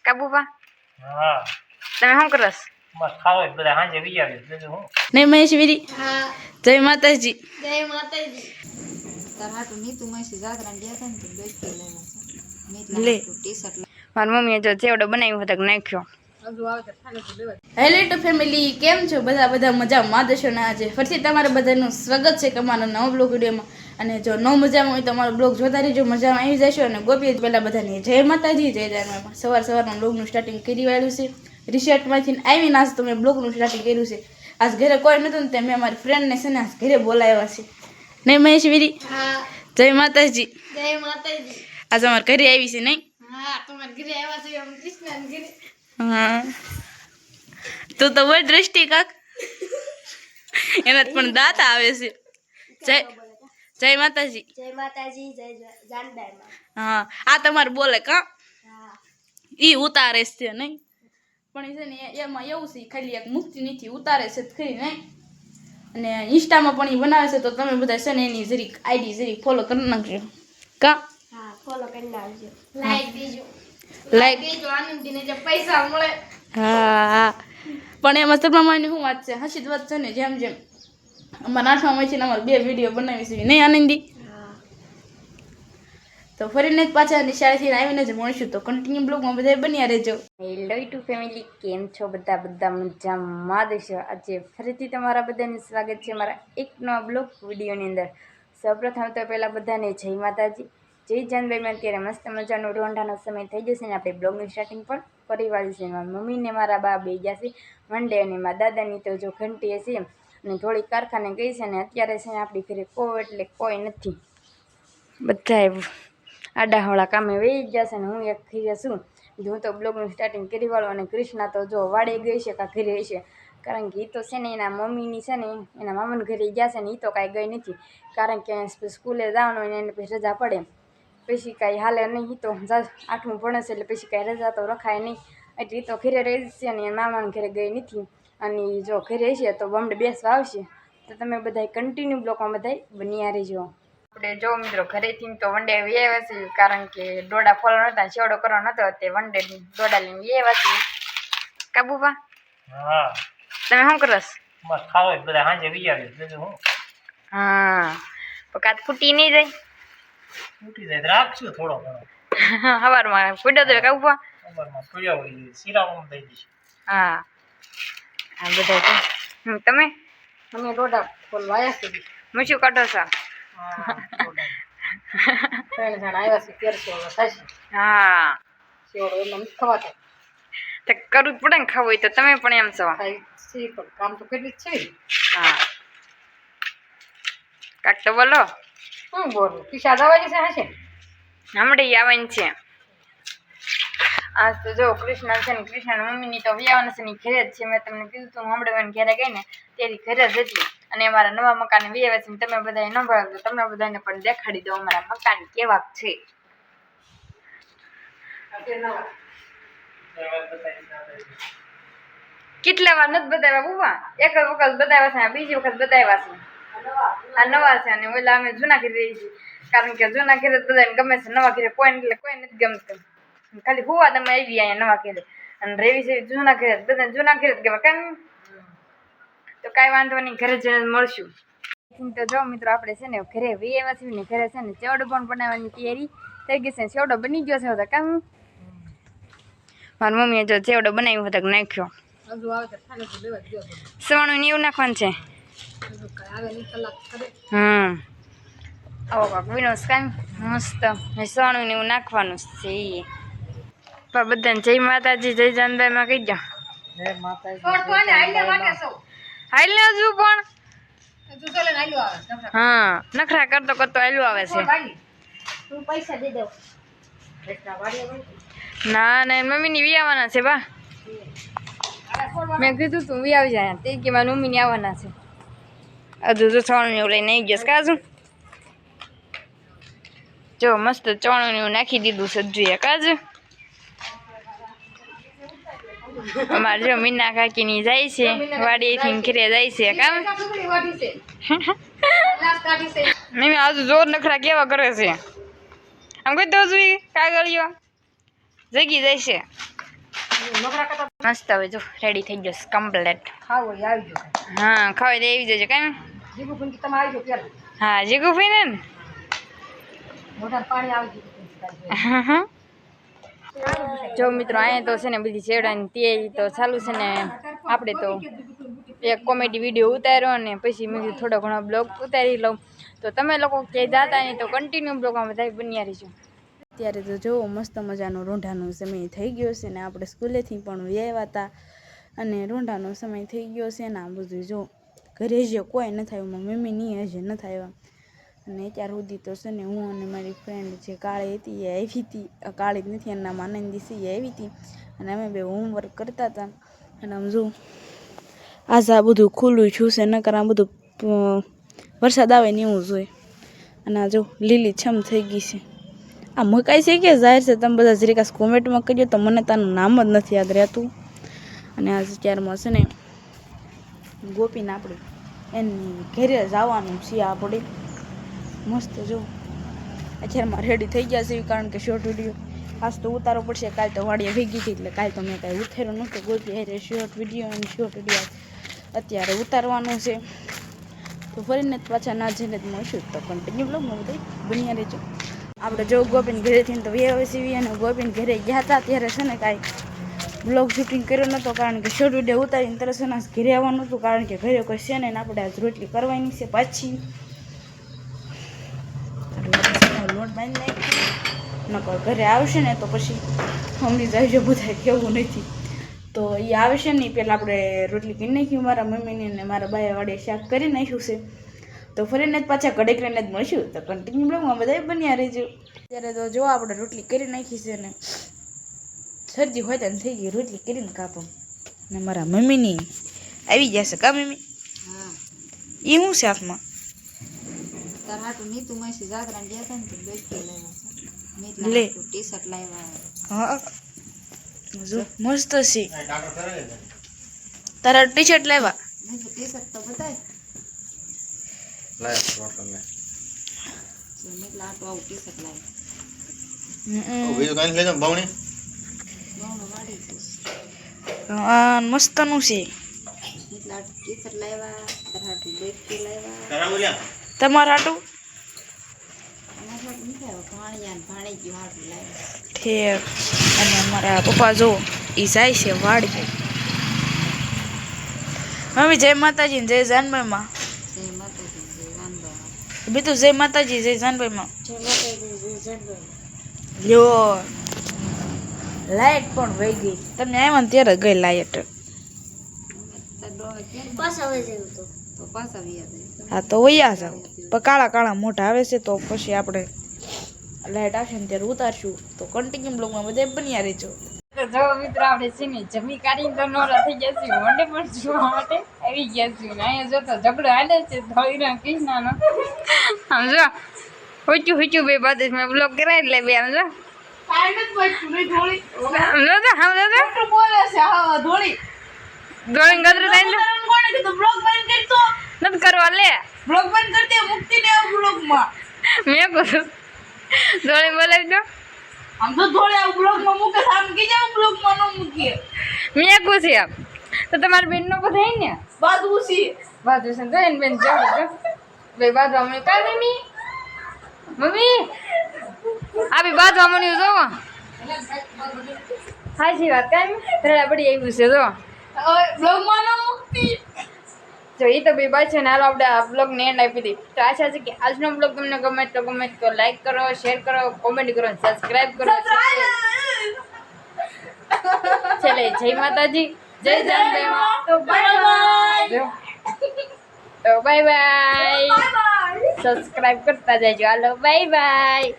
કાબુબા હા તમે શું કરસ? બસ ખાવો જ બધા હાંજે વી આવી બીજું હું નહીં મહેશવીરી. હા જય માતાજી. જય માતાજી. તાર હાટુ નીતુ મસી જાગરણ ગયા હતા ને તો બેસતી લેવા છે મીઠલા લે. હાટુ ટી-શર્ટ મારી મમ્મીએ જો ચેવડો બનાવ્યો હતો કે નાખ્યો. હજુ આવે તો ખાને તો લેવા. હેલો ટુ ફેમિલી, કેમ છો બધા મજામાં દેશો ને? આજે ફરીથી તમારા બધાનું સ્વાગત છે કે અમારા નવો બ્લોગ વિડીયોમાં. અને જો ન મજામાં હોય તો અમારો બ્લોગ જોતા રહેજો, મજામાં આવી જશો. અને ગોપી પહેલાં બધાની જય માતાજી, જય જાનમાં. સવારમાં બ્લોગનું સ્ટાર્ટિંગ કરી વાળ્યું છે. રિસર્ટમાંથી આવીને આજ તો મેં બ્લોગનું સ્ટાર્ટિંગ કર્યું છે. આજ ઘરે કોઈ નહોતું ને તે મેં મારી ફ્રેન્ડને છે ને આજ ઘરે બોલાવ્યા છે. નહીં મહેશવીરી? હા જય માતાજી. જય માતાજી. આજે અમારે ઘરે આવી છે નહીં? હા તમાર ઘરે આવ્યા છે આમ કૃષ્ણ ઘરે. હા તું તો બહુ દ્રષ્ટિ કાક એના પણ દાંત આવે છે. જય માતાજી. જય માતાજી. જય જાનબાઈ. હા આ તમારે બોલે કા હા ઈ ઉતારે છે નહીં? પણ છે ને એમાં એવું છે ખાલી એક મુક્તિ નથી, ઉતારે છે ખરી નહીં. અને ઇન્સ્ટામાં પણ ઈ બનાવે છે, તો તમે બધા છે ને એની જરીક આઈડી જરીક ફોલો કરી નાખજો કા. હા ફોલો કરી નાખજો, લાઈક દેજો, લાઈક. દેજો. આનંદીને જે પૈસા મળે. હા પણ એમાં સપનામાંની શું વાત છે, હસી જ વાત છે ને. જેમ જેમ અમારા 8માં છે ને અમારે 2 વિડીયો બનાવી છે નહીં આનંદી? હા તો ફરીને જ પાછા નિશાળેથી આવીને જ મળશું. તો કન્ટિન્યુ બ્લોગમાં બધા બન્યા રહેજો. હેલો ટુ ફેમિલી, કેમ છો બધા મજામાં દેશો? આજે ફરીથી તમારા બધાનું સ્વાગત છે મારા એક નવા બ્લોગ વિડીયોની અંદર. સૌપ્રથમ તો પહેલાં બધાને જય માતાજી, જય જાનભાઈમાં. અત્યારે મસ્ત મજાનો રોંઢાનો સમય થઈ જશે ને આપણે બ્લોગની સ્ટાર્ટિંગ પણ કરી વાળી છે. મારી મમ્મીને મારા બા બે ગયા છે વનડે, અને મારા દાદાની તો જો ઘંટી હશે અને થોડી કારખાને ગઈ છે. ને અત્યારે છે ને આપણી ઘરે કોઈ એટલે કોઈ નથી, બધા આડાહોળા કામે વહી ગયા છે ને હું એક ઘરે છું. હું તો બ્લોગનું સ્ટાર્ટિંગ કરી વાળું. અને કૃષ્ણા તો જો વાડે ગઈ છે કાં ઘરે છે, કારણ કે એ તો છે ને એના મમ્મીની છે ને એના મામાને ઘરે ગયા છે ને એ તો કાંઈ ગઈ નથી, કારણ કે સ્કૂલે જવાનું હોય ને એને પછી રજા પડે, પછી કાંઈ હાલે નહીં. એ તો 8મું ભણે છે એટલે પછી કાંઈ રજા તો રખાય નહીં, એટલે એ તો ઘરે રહી છે ને એના મામાને ઘરે ગઈ નથી. અને જો ઘરે છે તો બમડે બેસવા આવશે. તો તમે બધા કન્ટિન્યુ બ્લોગમાં બધા બન્યા રહેજો. આપણે જો મિત્રો ઘરેથી તો વનડે આવ્યા છે, કારણ કે દોડા ફોલો નતા, છેવડો કરવાનો હતો તે વનડે દોડા લઈને આવ્યા છે. કાબુબા હા તમે શું કરસ? બસ ખાવો જ બધા હાંજે વી આવી બીજું હું હા પકાત ફૂટી નહીં જાય? ઉઠી જાય તો રાખશું થોડો ઘણો સવારમાં ફૂટ્યો તો કાબુબા? ખબરમાં પડ્યો હોય શીરામાં થઈ જશે. હા હા બધા તમે અમે રોડા ખોલવાયા છે. મૂછું કાઢો છો? હા 3 જણા આવ્યા છે 1300 થશે. હા સેવડો એમ નથી ખવાતો. તો કરવું જ પડે ને, ખાવું હોય તો. તમે પણ એમ છો? ખાઈ છે પણ કામ તો કરી જ છે. હા કાક તો બોલો. શું બોલું? કિસ્સા દવાની છે હશે હમણાં આવવાની છે. આજ તો જો કૃષ્ણ છે ને કૃષ્ણના મમ્મીની તો વ્યાવાના છે ને ઘરે જ છે. મેં તમને કીધું તું હમણાં ઘરે ગઈ ને તેની ઘરે જ હતી. અને અમારા નવા મકાન વ્યાવા છે ને તમે બધાએ ન ભરાવ તો તમને બધાને પણ દેખાડી દો અમારા મકાન કેવા છે. કેટલા વાર નથી બતાવ્યા બુવા? એક જ વખત બતાવ્યા છે, બીજી વખત બતાવ્યા છે. આ નવા છે અને ઓલા અમે જૂના ઘરે રહી છીએ, કારણ કે જૂના ઘરે બધાને ગમે છે, નવા ઘરે કોઈ એટલે કોઈ નથી ગમતું. ખાલી હુવા તમે આવી અહીંયા નવા ઘરે, અને રેવી છે જૂના ઘરે, બધાને જૂના ઘરે જ ગમે. કાંઈ તો કાંઈ વાંધો નહીં, ઘરે જઈને મળશું. તો જો મિત્રો આપણે છે ને ઘરે આવ્યા છીએ ને ઘરે છે ને ચેવડો પણ બનાવવાની તૈયારી થઈ ગઈ છે. ચેવડો બની ગયો છે. તો કામ મારી મમ્મીએ જો ચેવડો બનાવ્યો હતો કે નાખ્યો. હજુ આવે તો ખાને તો લેવા ગયો. સવાણું ને એવું નાખવાનું છે. હજુ કાંઈ આવે નહીં, કલાક ખરે. આવો કાંક વિનોસ કાંઈ મસ્ત સવાણું ને એવું નાખવાનું છે. પણ બધાને જય માતાજી, જય જાનભાઈમાં કહી દો. જય માતાજી. તો આને આઈને વાકે સૌ. હાલ ને હજુ પણ હજુ ચાલે ને આલ્યો આવે નફરા. હા નખરા કરતો કરતો આલ્યું આવે છે. વાલી તું પૈસા દે દઉં. એટલા વાડી આવે. ના ના મમ્મીની વી આવવાના છે બા. મેં કીધું તું વી આવી જાય તે કે મારી મમ્મીની આવવાના છે. હજુ તો ચવાણું એવું લઈને આવી ગયો કાજુ. જો મસ્ત ચવાણું એવું નાખી દીધું સબ્જી કાજુ. અમારે જો મીના કાકીની જાય છે વાડીએથી ઘરે જાય છે કામ. મમ્મી આજુ જોર નખરા કેવા કરે છે. આમ કહી દઉં છું કાગળિયો જગી જાય છે. મસ્ત હવે જો રેડી થઈ ગયો કમ્પ્લેટ. ખાવો એ આવી ગયો હા ખાવા દે આવી જજો કાંઈ. જીગુ ફૂંકી તમે આવી ગયો પેલા હા જીગુ ફઈને ને. મોઢા પાણી આવી ગયું જો મિત્રો અહીંયા તો છે ને બધી ચેવડાની તૈયારી તો ચાલુ છે ને આપણે તો એક કોમેડી વિડીયો ઉતાર્યો અને પછી મેં કીધું થોડો ઘણો બ્લોગ ઉતારી લઉં. તો તમે લોકો ક્યાંય જાતા નહીં તો કન્ટિન્યુ બ્લોગમાં બધા બન્યા રહીશું. અત્યારે તો જો મસ્ત મજાનો રોંઢાનો સમય થઈ ગયો છે ને આપણે સ્કૂલેથી પણ વ્યાવ્યા હતા અને રોંઢાનો સમય થઈ ગયો છે ને આ બધું જો ઘરે જ કોઈ ન થાય મમ્મી નહીં હજી ન થાય અને અત્યાર સુધી તો છે ને હું અને મારી ફ્રેન્ડ જે કાળી હતી એ આવી હતી કાળી જ નથી એના આનંદી છે એ આવી હતી અને અમે બે હોમવર્ક કરતા હતા અને આમ જો આજ આ બધું ખુલ્લું છું છે નકર આ બધું વરસાદ આવે ને એવું જોઈએ અને આ જો લીલી છમ થઈ ગઈ છે. આ મકાઈ છે કે જાહેર છે તમે બધા જરીક કોમેન્ટમાં કહેજો તો મને તારું નામ જ નથી યાદ રહેતું. અને આજે ત્યારમાં છે ને ગોપીને આપણે એની ઘરે જવાનું છે આપણે મસ્ત જો અત્યારમાં રેડી થઈ ગયા છે કારણ કે શોર્ટ વિડીયો આજ તો ઉતારવો પડશે. કાલ તો વાડીએ ભેગી હતી એટલે કાલ તો મેં કાંઈ ઉતાર્યો નહોતો. ગોપી હારે શોર્ટ વિડીયો અને શોર્ટ વિડીયો અત્યારે ઉતારવાનું છે તો ફરીને પાછા ના જઈને જ મળશું તો કન્ટિન્યુ બ્લોગમાં બધું બન્યા રહેજો. આપણે જો ગોપીને ઘરેથી તો વે સીવી અને ગોપીને ઘરે ગયા હતા ત્યારે છે ને કાંઈ બ્લોગ શૂટિંગ કર્યો નહોતો કારણ કે શોર્ટ વિડીયો ઉતારીને તરત છે ને ઘરે આવવાનું હતું કારણ કે ઘરે કોઈ છે ને આપણે આજ રોટલી કરવાની છે પાછી લોટ બાંધી નાખી નકર ઘરે આવશે ને તો પછી મમ્મી જાય બધા કેવું નથી તો એ આવશે ને પહેલાં આપણે રોટલી કરી નાખી મારા મમ્મીને ને મારા બાયા વાડે શાક કરી નાખ્યું છે તો ફરીને જ પાછા ઘડેક રહીને જ મળશું તો કન્ટિન્યુ બ્લોગમાં બધા બન્યા રહેજો. ત્યારે તો જો આપણે રોટલી કરી નાખી છે ને શરદી હોય તો થઈ ગઈ રોટલી કરીને કાપો ને મારા મમ્મીની આવી જશે કા મમ્મી. હા એ શું છે હાથમાં તાર હાટું નીતુ માસી જાગરણ ગયા હતા ને તો બેટકી લાવ્યા છે લે ટી શર્ટ લાવ્યા હા જો મસ્ત છે તારા ટી શર્ટ લાવ્યા મેં તો ટી શર્ટ તો બતાય નીકળા આટલું આવું ટી શર્ટ લાવ્યા ગૌણ વાળી છે મસ્તનું છે નીકળા ટી શર્ટ લાવ્યા તાર હાટું બેટકી લાવ્યા તમારા હાટું ભાણેજી હાટું લાવ્યા ઠીક. અને મારા પપ્પા જો એ જાય છે વાડી. મમ્મી જય માતાજી ને જય જાનભાઈમાં. જય માતાજી જય વાંદા બીજું જય માતાજી જય જાનભાઈમાં. જય માતાજી જય જાનભાઈ લ્યો લાઈટ પણ વહી ગઈ તમને આવ્યા ને ત્યારે ગઈ લાઈટ. પાછા આવી જાય તો પાછા વ્યા હા તો વયા જાવ પણ કાળા કાળા મોઢા આવે છે તો પછી આપણે લાઈટ આવશે ને ત્યારે ઉતારશું તો કન્ટિન્યુ બ્લોગમાં બધા બન્યા રહેજો. જો મિત્રો આપણે છે ને જમી કાઢીને તો નોરા થઈ ગયા છે વંડે પણ જોવા માટે આવી ગયા છે ને અહીંયા જો તો ઝઘડો હાલે છે ધોળીનો કૃષ્ણનો. આમ જો હુચું હુચું બે બાદ મેં બ્લોગ કરાવી લે બે આમ જો ધોળી ગદરું થાય નથી કરવા લે બ્લોગ બંધ કરી દે મુક્તિ ને બ્લોગમાં મેં કહું ધોળી બોલાવી દો આમ તો ધોળે બ્લોગમાં મૂકે આમ કે જાવ બ્લોગમાં ન મૂકીએ મેં પૂછી આપ તો તમારી બેન નો બધા ને બાદુસી છે તો એન બેન જાવ બે બાદવા મને કાઈ મમ્મી આ બી બાદવા મને જોવો હાજી વાત કાઈ રડા પડી આવ્યું છે જો બ્લોગમાં ન મૂકતી જો એ તો બે બાદ છે ને હાલો આપણે આ બ્લોગને એન્ડ આપી દઈએ. તો આશા છે કે આજનો બ્લોગ તમને ગમે તો લાઈક કરો શેર કરો કોમેન્ટ કરો સબસ્ક્રાઈબ કરો. ચલે જય માતાજી જય જાનભાઈ તો બાય બાય સબસ્ક્રાઈબ કરતા જજો હાલો બાય બાય.